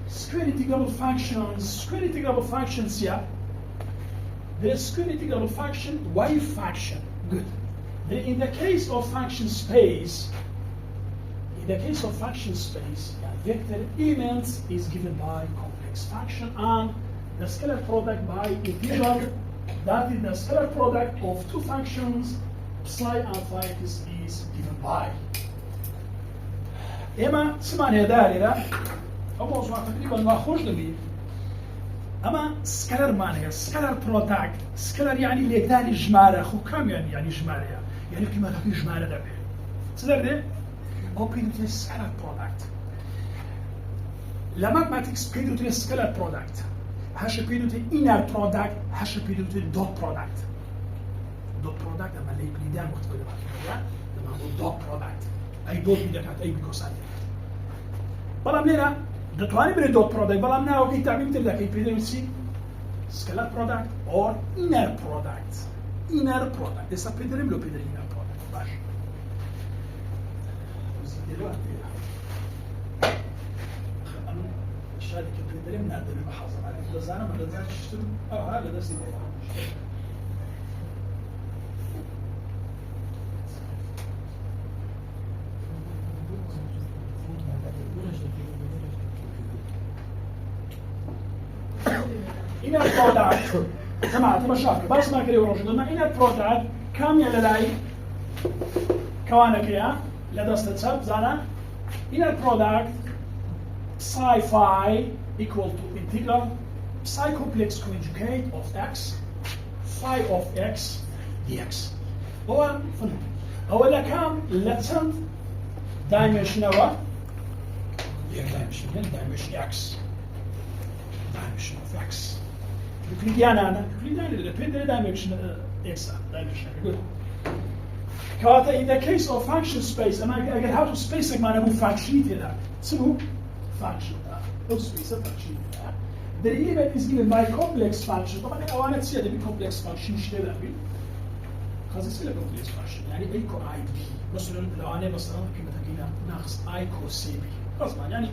square integrable functions here. The square integrable function y function. Good. In the case of function space, vector elements is given by complex function, and the scalar product by integral, that is the scalar product of two functions psi and phi x is given by. اما سمعنا دائرة أو موضوع تقريبا ما خوش دبي. اما سكالر معناها سكالر برودكت، سكالر يعني ليتاني جمارة، خو كم يعني جمارة؟ يعني قيمة في جمارة دبي. تقدر ده؟ أو بيدوتي سكالر برودكت. لما ما تكس بيدوتي سكالر برودكت، هاش بيدوتي inner برودكت، هاش بيدوتي دوت برودكت. دوت برودكت أما اللي بيدان وقت كده بعد لما هو دوت برودكت. أي دوت بيدك أي بيكوسان. بلام لنا دتواني بري دوت برودكت بلام نا اوكي تعبير تبدا كي بيدرسي سكالار برودكت اور انر برودكت ده سبيدرم لو بيدر انر برودكت باش دلوقتي انا الشهاده كي بيدرم نادر المحافظه على الزانه ما لازمش تشتري هذا درس inner product جماعة تبى شاكر بس ما كريه ورجل لما inner product كم يلاقي كوانك يا لدست تسب زانا inner product psi phi equal to integral psi complex conjugate of x phi of x dx. هو فن أولا كم latent dimension هو dimension x dimension of x. Euclidean dependent dimension x dimension. Good. Kata in the case of function space, and I get how to space like man function here. So function. No space function. The element is given by complex function. طبعا I want to see the complex function ايش ده بي. خلاص يصير complex function. يعني A كو I B. مثلا لو أنا مثلا كنا تقينا ناقص I كو C B. خلاص يعني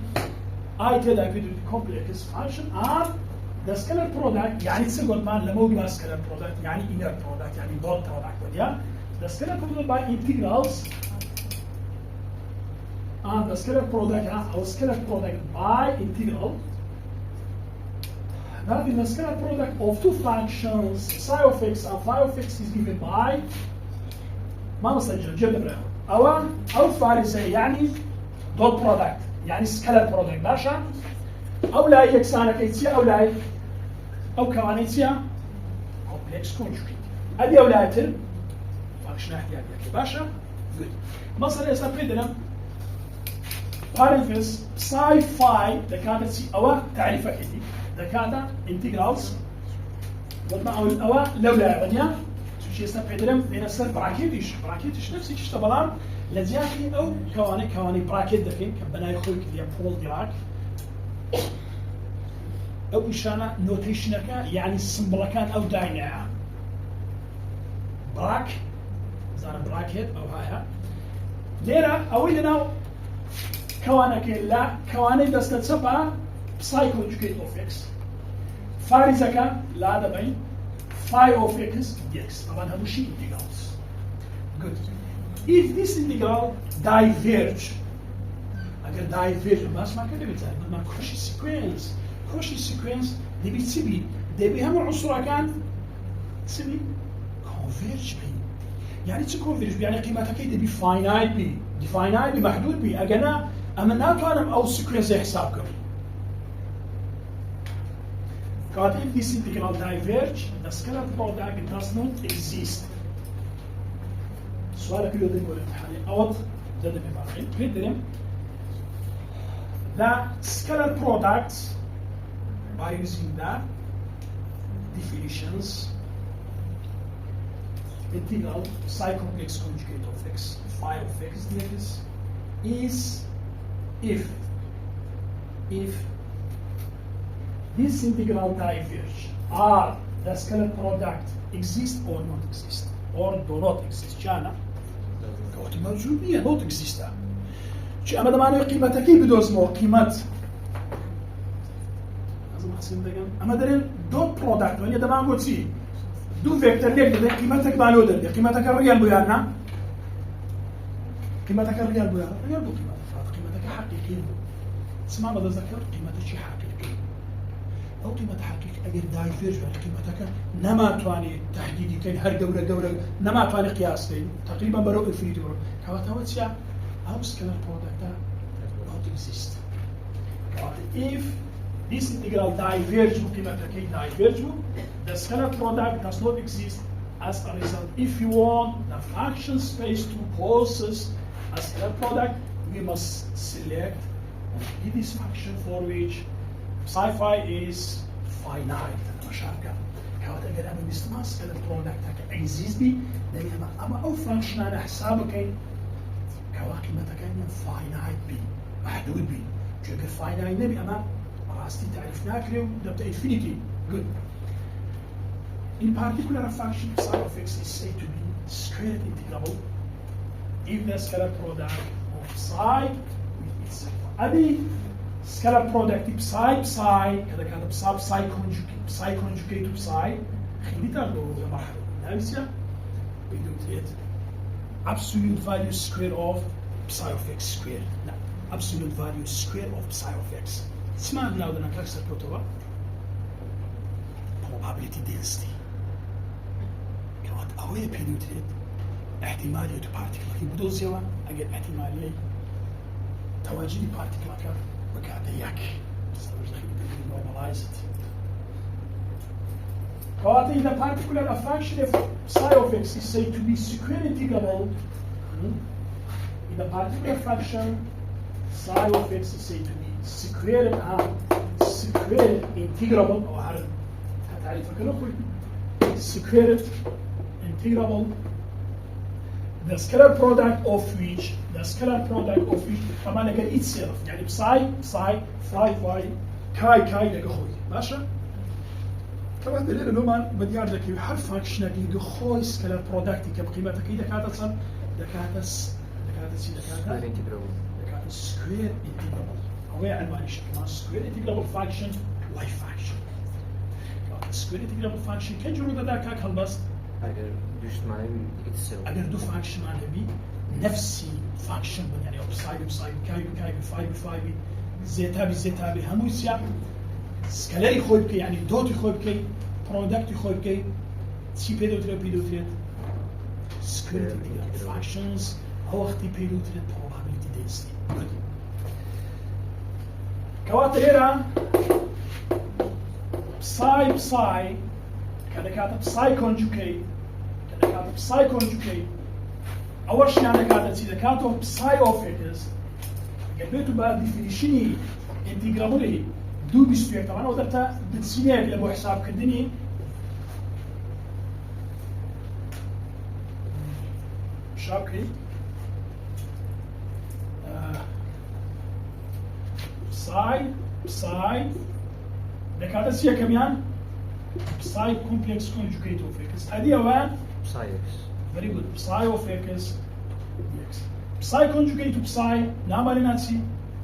I تدا بيدو complex function R the scalar product يعني تسقط مان لما هو scalar product يعني inner product يعني dot product yeah the scalar product by integrals and the scalar product or scalar product by integral that is the scalar product of two functions psi of x and phi of x is given by ما نسجل جبر أو فارسي يعني dot product يعني scalar product باشا أو لا يكسانة كيتسيا أو لا أو كوانيتسيا complex conjugate هذه أولادتر فانكشن احتياجية باشا good مثلا يستفيدنا parenthesis psi phi دكاتة سي أو تعريفة كذي دكاتة integrals وما أو لولا بنيا شو يستفيدنا بين السر براكيتش نفسي تشتغلان لزياتي أو كواني براكيت دكين كبناي خوي كذي بول دراك أو إشانة نوتيشنك يعني سمبلكان أو داينا براك زار براكيت أو هايها ليرة أو إذا كوانك لا كواني دست سبعة psi conjugate of x فارزك لا دبي phi of x dx طبعا هذا شيء integrals good if this integral diverge اگر diverge بس ما كده بتاعي ما كوشي sequence دي بتسبي دي بهم العنصر كان تسبي converge بي يعني converge يعني قيمتها كده بي finite بي finite بمحدود بي اجنا اما ناتوانم او sequence حسابكم God, if this integral diverge, the scalar product does not exist. سؤالك اللي يقول الامتحان أوض زاد بمعنى كده the scalar product by using the definitions integral psi complex conjugate of x phi of x dx is if this integral diverge are the scalar product exist or not exist or do not exist جانا كواتي موجودية not exist شيء أما دمانه قيمة كي بدو اسمه قيمة لازم أحسن دقيقة أما درين دوت برودكت وين يدا ما نقول شيء دو فيكتور ليك ده قيمتك بالو ده قيمتك الريال بيانا قيمتك الريال بيانا ريال بو قيمتك حقيقية اسمع ما تذكر قيمتك شيء حقيقي أو قيمة حقيقي أجر دايفيرج ولا قيمتك نما تواني تحديدي كين هر جورة نما تواني قياس كين تقريبا برو الفريد برو كواتها وتشيا أو سكيلر برودكت not exist. But if this integral diverges, the scalar product does not exist as a result. If you want the function space to possess a scalar product, we must select this function for which psi-phi is finite. كوات أجر أنا بستمع scalar product هكا exist بي لأن أما أو function أنا حسابه كين كواقيمتك كين finite بي محدود بي جوجر finite نبي أما راستي تعرفناك اليوم نبدأ infinity good. In particular, a function psi of x is said to be square integrable if the scalar product of psi with itself. أبي scalar product psi كذا كذا psi conjugate to psi خليتها له مرحلة نامسيا بدون absolute value square of psi of x square. لا absolute value square of psi of x. اسمع لنا ودنا كاكسر كتبه probability density. كانت أوي بينوتريت احتمالية particle في بدون زوا أجد احتمالية تواجد particle كان بكاته يك. Normalize it. But in a particular a function of psi of x is said to be square integrable. In a particular function, psi of x is said to be square integrable. أو هتعرف كده square integrable. The scalar product of which كمان لقى itself يعني psi كاي لقى خوي ماشي. طبعا دليل انه ما بدي اعرف لك حرف فانكشن اللي خوي سكالار برودكت كبقيمتك اذا كانت تصل كانت سكوير انتجرابل هو عنوان الشكل سكوير انتجرابل فانكشن واي فانكشن سكوير انتجرابل فانكشن كجرو ذاك هالبس اگر دوش معنی يتساوي اگر دو فانكشن معنى بي نفسي فانكشن يعني بسايد كاي بفاي زيتا بي همو يسيا سكالاري خوي بكي يعني دوتي خوي بكي برودكت خوي بكي تي بيدوتريت سكوير انتجرال فانكشنز هو اختي بيدوتريت probability density good. كواتريرا psi كذا كاتب psi conjugate أول شيء أنا كاتب إذا كاتب psi of x قبلته بقى ديفينيشني انتجرابولي دو بيسفير طبعا وقتها بتسميها لابو حساب كدني شابكي psi لكاتا سيا كمان psi complex conjugate of x هذه وين psi x very good psi of x psi conjugate to psi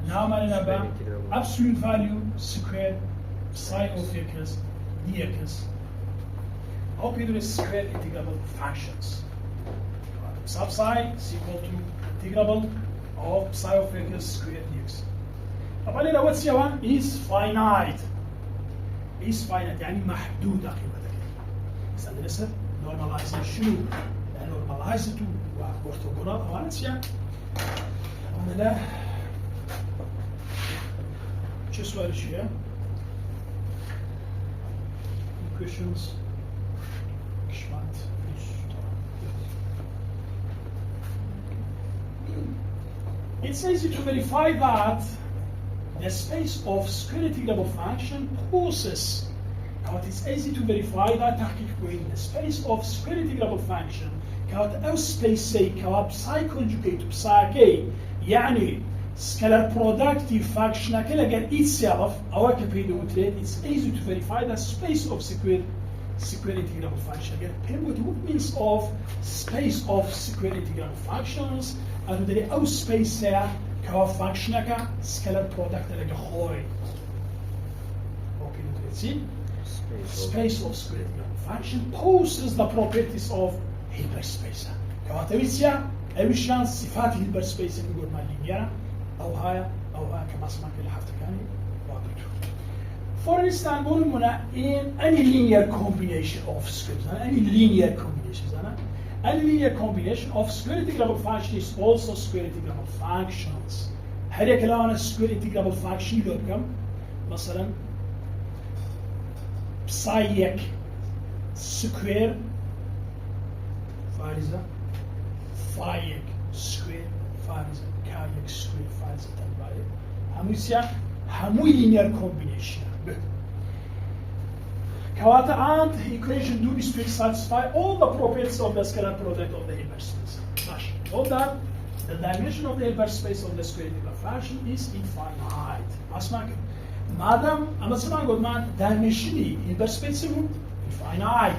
نعمل با absolute value square psi of x dx أو بيدرس square integrable functions sub psi is equal to integrable of psi of x square dx. طبعا لنا what's one is finite يعني محدودة قيمتها بس أنا لسه normalize شنو normalize to orthogonal أو أنا سيا أنا لا شو سؤال شيء questions شمات It's easy to verify that the space of square integrable function possesses. Now it is easy to verify that the space of square integrable function كانت أو space say كواب psi conjugate psi k يعني scalar productive function كلا قال itself أو كبيدوتريت it's easy to verify the space of square integrable function again what means of space of square integrable functions and the أو space كواب function كا scalar product لقى خوي let's see. Space. Space of square integrable function possesses the properties of Hilbert space. كواتويتسيا أوشان صفات هيلبرت سبيس اللي يقول مال لينيرا أو هاي كما سمعت اللي حفتك يعني واضح. For instance, نقول هنا in any linear combination of squares, any linear combinations, any linear combination of square integrable function is also square integrable functions. هل كلامنا square integrable function لو كم مثلا psi square فارزة phi square فارزة chi square فارزة تنباية هموسيا همو linear combination. Kawata and equation do is to satisfy all the properties of the scalar product of the Hilbert space. Note that the dimension of the Hilbert space of the square integral function is infinite. Asmak, madam, I'm not saying good man. Dimension Hilbert space is infinite.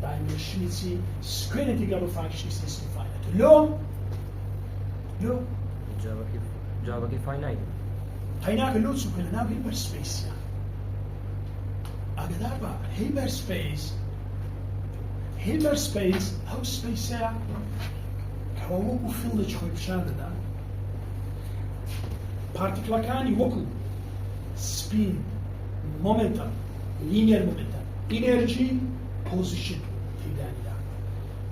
Dimension is square integral function is infinite. Low. Java ki finite. هيناك اللوتس كلنا هيلبر سبيس يعني. أقدر هيلبر سبيس هو سبيس يعني. كهو وفيلد شوي بشان ده. بارتيكلا كان يوكل سبين مومنتم linear momentum energy position في دانيا.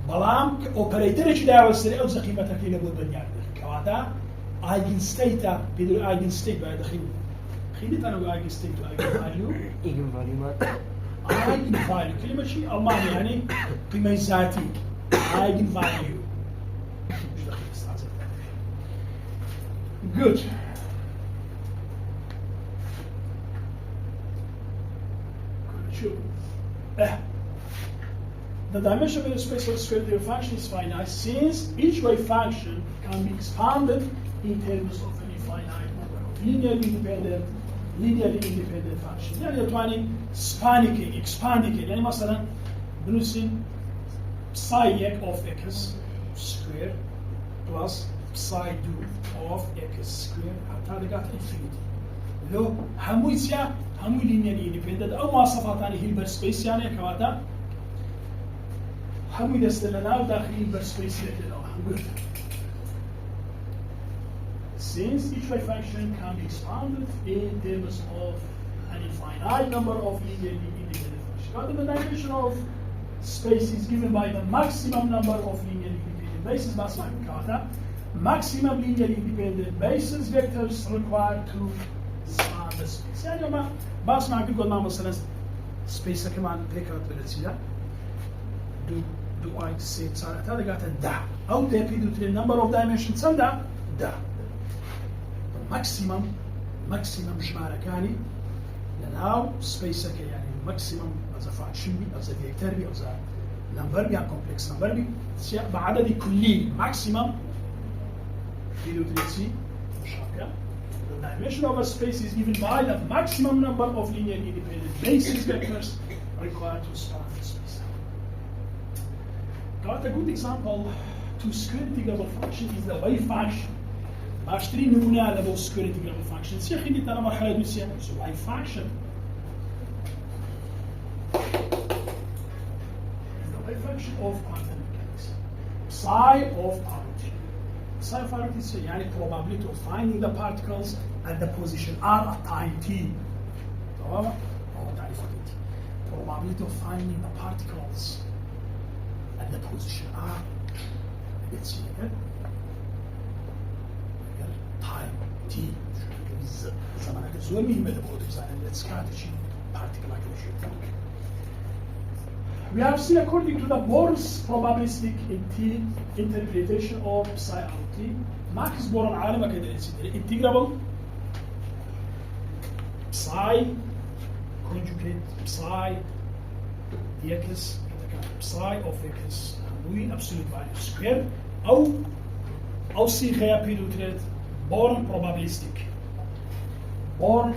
بلام operator إيش ده وسري أو زقيمة كي نقول بنيان كوادا. Eigen state بدون eigen state بعد خليت أنا eigen state و eigen value. Eigen value مات. Eigen value كلمة شيء ألماني يعني قيمة ذاتي. Eigen value. مش دخل استعزل. Good. شو. The dimension of the space of the square wave function is finite since each wave function can be expanded in terms of an infinite number of linearly independent functions. يعني يتواني expanding يعني مثلا بنوسين psi of x square plus psi 2 of x square حتى هذا قاعد infinity. لو همو يصير همو linearly independent أو مواصفات يعني هيلبرت سبيس يعني كواتا همو يدستلنا داخل هيلبرت سبيس يعني. Since each wave function can be expanded in terms of an infinite number of linearly independent functions. The dimension of space is given by the maximum number of linearly independent bases. Maximum linearly independent bases vectors required to span the space. يعني ما بس ما أقول ما مثلا space كمان بيكات بالتسيا. Do I say صار هذا قاعد ده أو ده بيدو تري number of dimensions ده. maximum جمارة كاني لأنه space يعني maximum as a function بي as a vector بي as a number بي complex number بي بعدد كلي maximum بيدو تريسي مشابهة. The dimension of a space is given by the maximum number of linearly independent basis vectors required to span the space. Got a good example to square integrable function is the wave function. أشتري نمونة على those square integrable functions. يا أخي أنا مرحلة دوسية so wave function. The wave function of quantum mechanics. Psi of RT. Psi of RT is يعني probability of finding the particles at the position R at time t. تمام؟ أو تعرف t. Probability of finding the particles at the position R. Let's see again. Time t زمانك الزول مهم لبعض let's strategy particle accuracy. We have seen according to the Bohr's probabilistic interpretation of psi RT ماكس بور العالم كده integrable psi conjugate psi dx psi of x we absolute value square أو صيغة بيدوتريت Born probabilistic أنا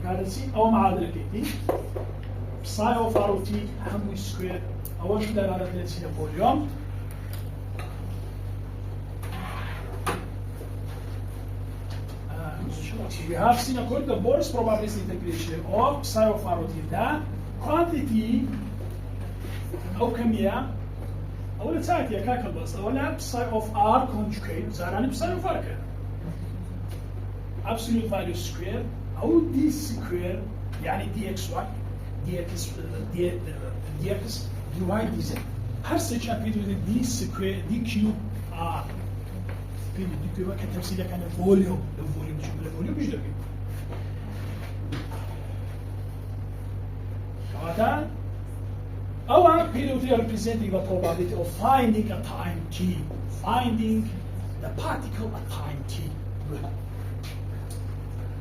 قاعد أو معادلة كيتي psi of RT همو square أول شيء ده على 3 فوليوم We have seen according to the Boris probability integration of psi of r t that quantity أو كمية أولا ساعتي يا كاكل بس أولا psi of r conjugate زاراني psi of r كده absolute value square أو d square يعني dxy dx dx dy dz هر سيشان بيدو d square d cube r بيدو d cube كتمثيل كان فوليوم الفوليوم شو الفوليوم مش دقيق هذا our period is representing the probability of finding a time t, finding the particle at time t. Good.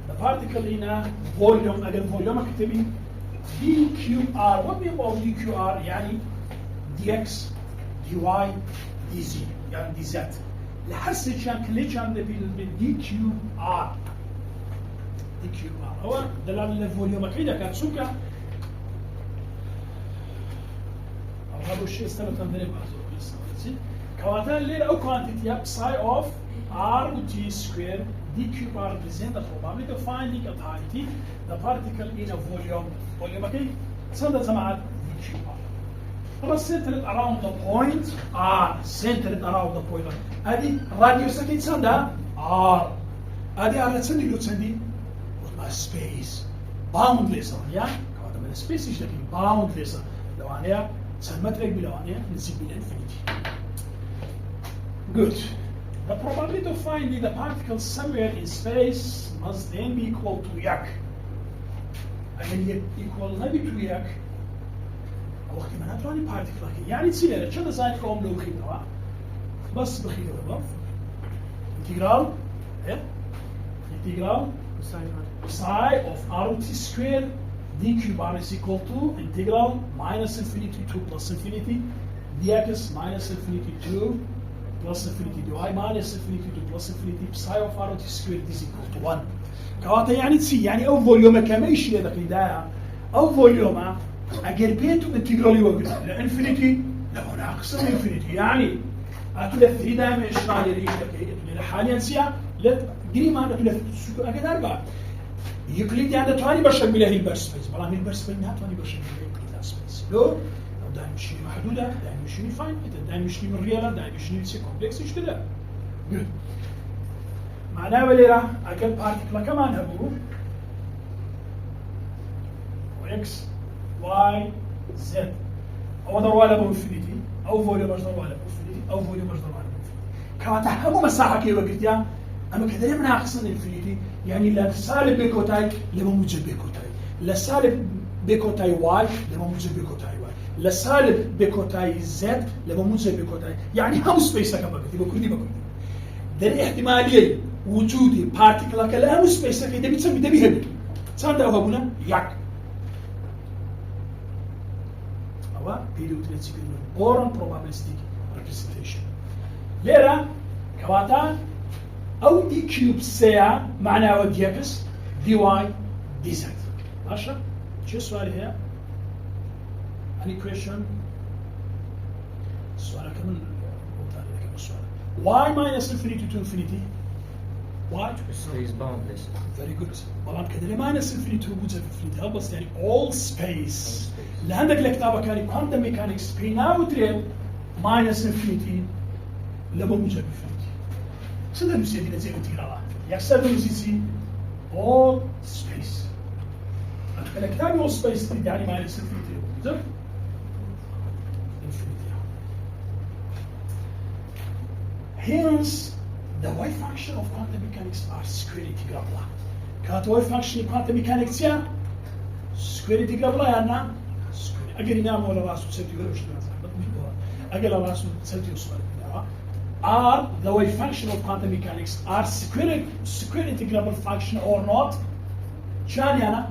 The particle in a volume, again volume اكتبي dqr. What we call dqr يعني dx, dy, dz يعني dz. لحس كان كل كان dqr. dqr هو دلالة الفوليوم كده كان سكر. هذا الشيء استخدم ذلك كواتان لير أو quantity psi of r t square d cube r represent the probability of finding a parity the particle in a volume okay صدق سمعت d cube r طبعا centered around the point r centered around the point r هذه radius أكيد صدق r هذه r تصدق لو تصدق ما space boundless يا كواتان من space إيش لكن boundless لو أنا سمترك بلوانية نسيب بالإنفينيتي. Good. The probability of finding the particle somewhere in space must then be equal to yak. أجل equal نبي to yak. وقت ما نتواني particle يعني تصير شو ده كوم لو خيطة بس بخيطة بالضبط. integral إيه integral psi of r t square d cube r is equal to integral minus infinity to plus infinity dx minus infinity to plus infinity dy minus infinity to plus infinity psi of r t squared is equal to 1 كواتا يعني تسي يعني أو فوليوم كما يشيل هذاك الدايرة أو فوليوم أجربيته انتجرالي وقت الانفينيتي لا ناقص الانفينيتي يعني أكيد 3 دايمنشنال ريش لك حاليا سيا لا قريما أكيد أكيد 4 يقليد يعني تواني بشر بله البرسبيس بلان البرسبيس نها تواني بشر بله البرسبيس لو دايمنشن محدودة دايمنشن فاينت دايمنشن ريالة دايمنشن سي كومبلكس ايش كده جود معناه وليرا أكل بارتيكلا كمان هبو اكس واي زد أو ضرب على بوفينيتي أو فوليوم ضرب على بوفينيتي أو فوليوم ضرب على بوفينيتي كما تحمو مساحة كي وقت يا أما كده ليه مناقص الانفينيتي يعني لا سالب بيكوتاي لما موجب بيكوتاي لا سالب بيكوتاي واي لما موجب بيكوتاي واي لا سالب بيكوتاي زد لما موجب بيكوتاي يعني هم سبيس كما قلت بكل ده الاحتماليه وجودي بارتيكل كلا هم سبيس كده بتسمي ده بيهبل صار ده هبونا ياك هو بيريودريتيك اورال probabilistic representation ليرا كواتا أو دي كيوب ساعة معناه دي اكس دي واي دي زد ماشي؟ شو السؤال هنا؟ any question؟ السؤال كمان السؤال y minus infinity to infinity y space boundless very good والله كده ليه minus infinity to infinity هذا بس يعني all space اللي عندك الكتابة كان quantum mechanics بيناو تريد minus infinity لما موجب infinity سنة نسيبنا زي انتجرالات يحسب نسيسي all space الكتاب all space يعني minus infinity موجب infinity hence the wave function of quantum mechanics are square integral كانت wave function quantum mechanics يا square integral يعني square أجل نعم ولا راسو سنتي ولا وش أجل راسو سنتي وصار are the wave function of quantum mechanics are square integrable function or not شان يعني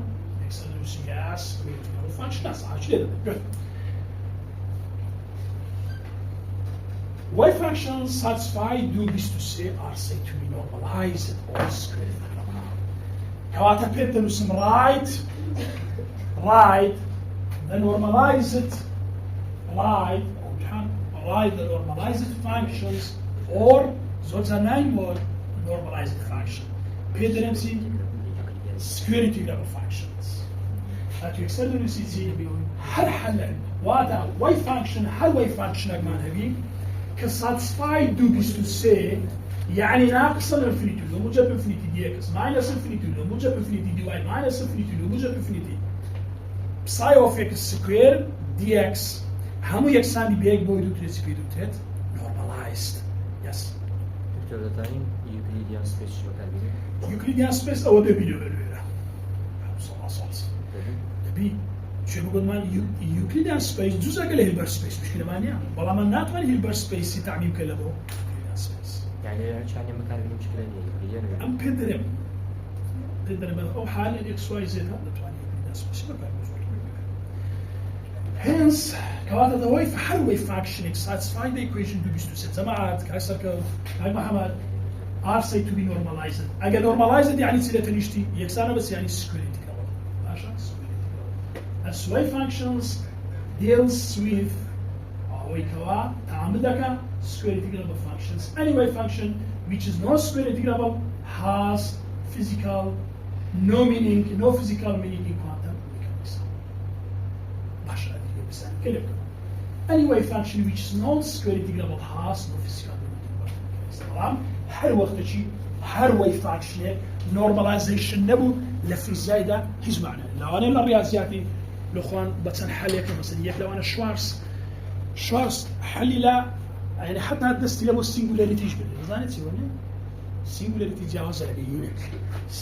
yes square integrable function that's actually good wave functions satisfied do this to say are said to be normalized or square integrable كواتا بيتر اسم right the normalized the normalized functions or those are nine more normalized function. Peter MC سكوير انتجرابل فانكشنز هاتو يكسر نسيتي هر حل واتا واي فانكشن هر واي فانكشن اجمان هبي كساتسفاي دو بيستو سي يعني ناقص الانفينيتي لو موجب انفينيتي دي اكس ماينس انفينيتي لو موجب انفينيتي دي واي ماينس انفينيتي لو موجب انفينيتي بساي اوف اكس سكوير دي اكس همو يكسان بيك بويدو تريسبيدو تريت نورماليزد يس دكتور دتاني يوكليديان سبيس شو كان يوكليديان سبيس او ده فيديو بالويرا صلاصات دبي شو بقول مان يوكليديان سبيس جزء قال هيلبر سبيس مش كده مانيا والله ما ناتمن هيلبر سبيس تعميم كلامه يوكليديان سبيس يعني كان مكان اللي مشكلة لي يوكليديان ام بيدرم او حال الاكس واي زد هذا تواني يوكليديان سبيس ما كان hence كواتا the way how way function satisfy the equation to be to set سماعات كايسر كاي محمد are said to be normalized اجا normalized يعني سيده نشتي يكسانا بس يعني square integral ماشي as way functions deals with way كوا تعامل دكا square integrable functions any way function which is not square integrable has physical no physical meaning in quantum mechanics ماشي كلمة any way function which is not square integrable has no physical meaning تمام هر وقت شيء هر way function normalization نبو لفيزياء ده هيز معنى لو أنا الرياضياتي لأخوان بتنحل مثلا لو أنا شوارز حلي لا يعني حتى هدستي له singularity يشبه زانت سووني singularity جاوز على unit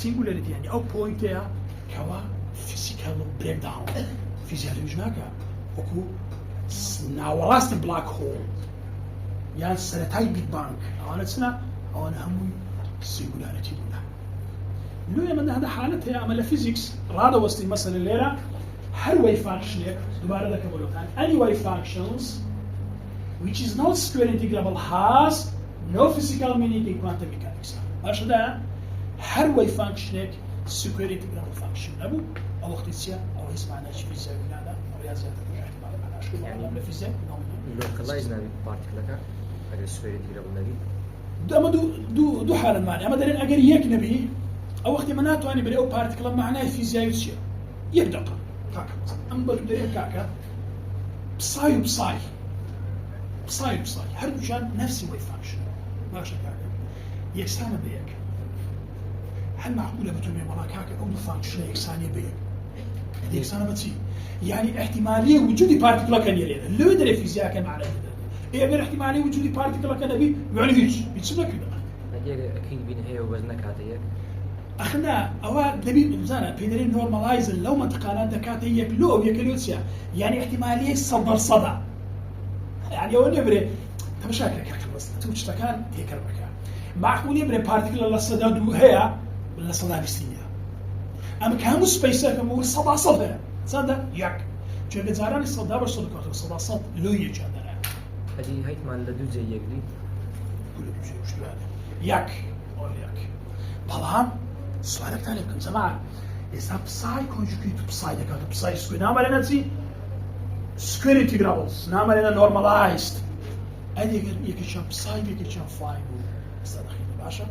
singularity يعني أو point يا كوا physical breakdown فيزيولوجي ناكا وكو ناوراست بلاك هول يعني سنتاي بيج بانك أنا سنة أو أنا همي singularity لو يمن هذا حالته عمل فيزيكس راد وستي مثلا الليلة هر way function دوباره ذاك بقولتان any way functions which is not square integrable has no physical meaning in quantum mechanics باش ده هر way function square integrable function نبو أو اختيار أو اسمعنا إيش فيزياء ولا رياضيات يعني الفيزياء لوكلايزنا بارتيكلكا اگر سكوير انتجرابل نبي دو حالا معنى اما دارين اگر يك نبي او وقت مناتو اني بري او بارتيكل معناه فيزياء يسير يبدا كاكا اما بدو دارين كاكا بصاي وبصاي هر دوشان نفسي واي فانكشن ماشي كاكا يكسانا بيك هل معقولة بتومي والله كاكا او دو فانكشن يكسانية بيك يكسانا بتسي يعني احتمالية وجود بارتيكل كان يلينا لو يدري فيزياء كان معناه إيه غير احتمالية وجود بارتيكل كان أبي يعني هيش بيتسمى كذا. أكيد بين هي وزنك هاتيك. أخنا أو دبي مزانا بيدرين نورماليز لو منطقة دكاتة هي بلو يكلوسيا يعني احتمالية صدى يعني هو نبرة تمشاكل كركبس توش تكان هي كربكا معقول يبرة بارتيكل الله صدى دو هي ولا صدى بستينيا أما كانوا سبيسر كمو صدى صدى ياك شو بتزاران الصدى بس صدى لو يجي هذه هيت مال لدو زي يقلي كل شيء وش هذا ياك أو ياك بلان سؤالك ثاني يمكن سماع إذا بساي كونجوكيت بساي ده كده بساي سكوير نعم علينا نسي سكوير انتجرابلز نعم علينا نورماليزد أدي يكشف بساي يكشف فاين استدخل باشا